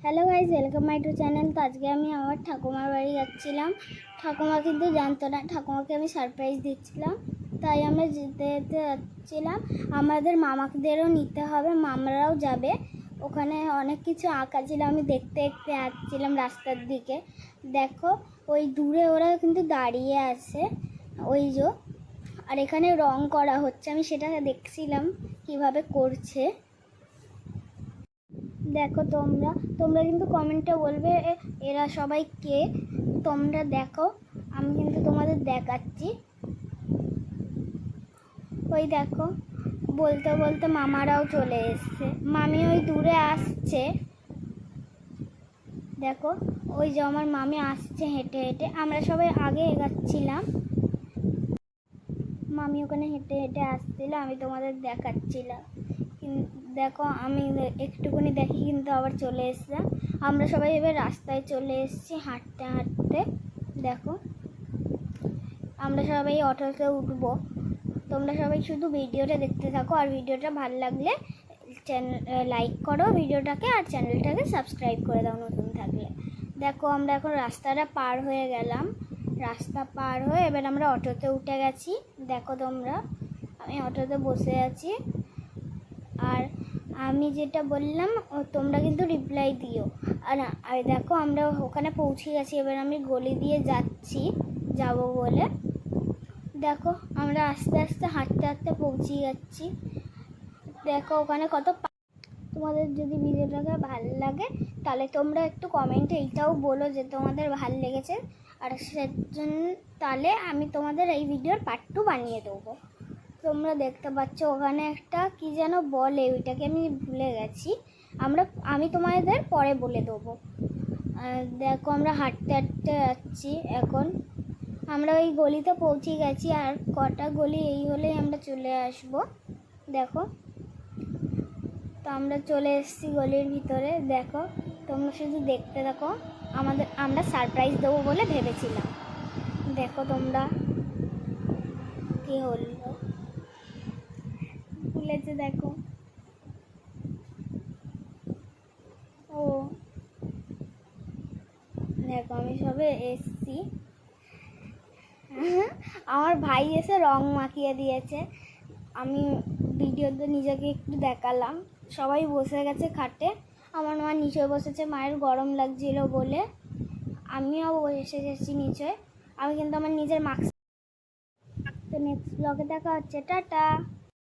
Hello guys, welcome my to channel. তো আজকে আমি আমার ঠাকুমার বাড়ি যাচ্ছিলাম। ঠাকুমা কিন্তু জানতো না, ঠাকুমাকে আমি সারপ্রাইজ দিচ্ছিলাম, তাই আমরা যেতে যেতে যাচ্ছিলাম। আমাদের মামাদেরও নিতে হবে, মামারাও যাবে। ওখানে অনেক কিছু আঁকা ছিল, আমি দেখতে দেখতে আসছিলাম রাস্তার দিকে। দেখো ওই দূরে ওরা কিন্তু দাঁড়িয়ে আছে, ওই যে। আর এখানে রং করা হচ্ছে, আমি সেটা দেখছিলাম কিভাবে করছে। দেখো তোমরা কিন্তু কমেন্টে বলবে এরা সবাই কে। তোমরা দেখো, আমি কিন্তু তোমাদের দেখাচ্ছি। ওই দেখো, বলতে বলতে মামারাও চলে এসছে, মামি ওই দূরে আসছে। দেখো ওই যে আমার মামি আসছে হেঁটে হেঁটে, আমরা সবাই আগে এগাচ্ছিলাম, মামি ওখানে হেঁটে হেঁটে আসছিল, আমি তোমাদের দেখাচ্ছিলাম। দেখো আমি একটুখানি দেখি কিন্তু আবার চলে এসছিলাম। আমরা সবাই এবার রাস্তায় চলে এসেছি হাঁটতে হাঁটতে। দেখো আমরা সবাই অটোতে উঠবো। তোমরা সবাই শুধু ভিডিওটা দেখতে থাকো, আর ভিডিওটা ভালো লাগলে লাইক করো ভিডিওটাকে, আর চ্যানেলটাকে সাবস্ক্রাইব করে দাও নতুন থাকলে। দেখো আমরা এখন রাস্তাটা পার হয়ে গেলাম, রাস্তা পার হয়ে এবার আমরা অটোতে উঠে গেছি। দেখো তোমরা, আমি অটোতে বসে আছি, আর আমি যেটা বললাম তোমরা কিন্তু রিপ্লাই দিও। আর দেখো আমরা ওখানে পৌঁছে গেছি, এবার আমি গলি দিয়ে যাব বলে। দেখো আমরা আস্তে আস্তে হাঁটতে হাঁটতে পৌঁছে যাচ্ছি। দেখো ওখানে কত। তোমাদের যদি ভিডিওটাকে ভালো লাগে তাহলে তোমরা একটু কমেন্টে এইটাও বলো যে তোমাদের ভালো লেগেছে, আর সেজন্য তাহলে আমি তোমাদের এই ভিডিওর পার্ট 2 বানিয়ে দেবো। তোমরা দেখতে পাচ্ছ ওখানে একটা কি যেন বলে, ওইটাকে আমি ভুলে গেছি, আমি তোমাদের পরে বলে দেবো। দেখো আমরা হাঁটতে হাঁটতে যাচ্ছি, এখন আমরা ওই গলিতে পৌঁছে গেছি, আর কটা গলি এই হলেই আমরা চলে আসব। দেখো তো আমরা চলে এসেছি গলির ভিতরে। দেখো তোমরা শুধু দেখতে থাকো, আমরা সারপ্রাইজ দেবো বলে ভেবেছিলাম। দেখো তোমরা কি হলো, খুলেছে দেখো। ও দেখো আমি সবে এসছি, আমার ভাই এসে রং মাখিয়ে দিয়েছে। আমি ভিডিওতে নিজেকে একটু দেখালাম। সবাই বসে গেছে খাটে, আমার মা নিচে বসেছে, মায়ের গরম লাগছিল বলে। আমিও বসে গেছি নিচে, আমি কিন্তু আমার নিজের মাস্ক। তো নেক্সট ব্লগে দেখা হচ্ছে, টাটা।